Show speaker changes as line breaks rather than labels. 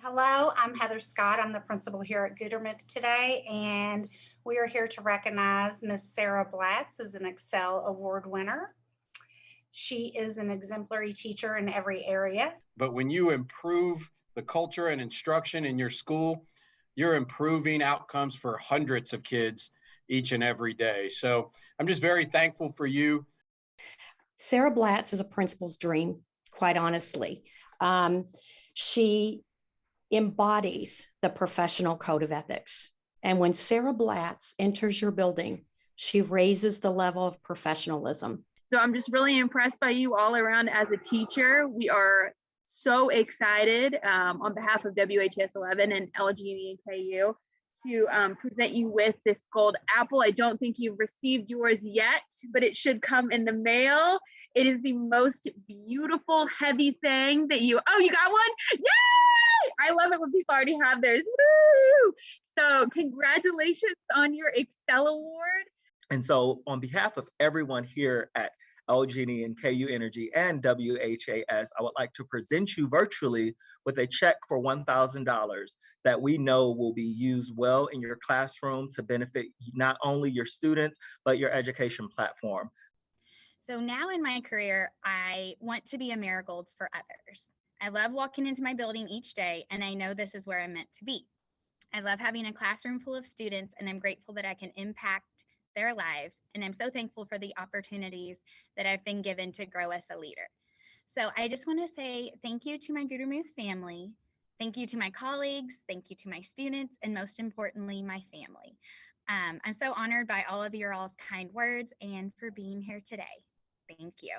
Hello, I'm Heather Scott. I'm the principal here at Gutermuth today, and we are here to recognize Miss Sarah Blatz as an ExCEL Award winner. She is an exemplary teacher in every area.
But when you improve the culture and instruction in your school, you're improving outcomes for hundreds of kids each and every day. So I'm just very thankful for you.
Sarah Blatz is a principal's dream, quite honestly. She embodies the professional code of ethics. And when Sarah Blatz enters your building, she raises the level of professionalism.
So I'm just really impressed by you all around as a teacher. We are so excited on behalf of WHAS 11 and LGE and KU to present you with this gold apple. I don't think you've received yours yet, but it should come in the mail. It is the most beautiful, heavy thing that you got one? Yay! I love it when people already have theirs. Woo! So congratulations on your ExCEL Award.
And so on behalf of everyone here at LGE and KU Energy and WHAS, I would like to present you virtually with a check for $1,000 that we know will be used well in your classroom to benefit not only your students, but your education platform.
So now in my career, I want to be a marigold for others. I love walking into my building each day, and I know this is where I'm meant to be. I love having a classroom full of students, and I'm grateful that I can impact their lives. And I'm so thankful for the opportunities that I've been given to grow as a leader. So I just want to say thank you to my Gutermuth family. Thank you to my colleagues. Thank you to my students. And most importantly, my family. I'm so honored by all of your all's kind words and for being here today. Thank you.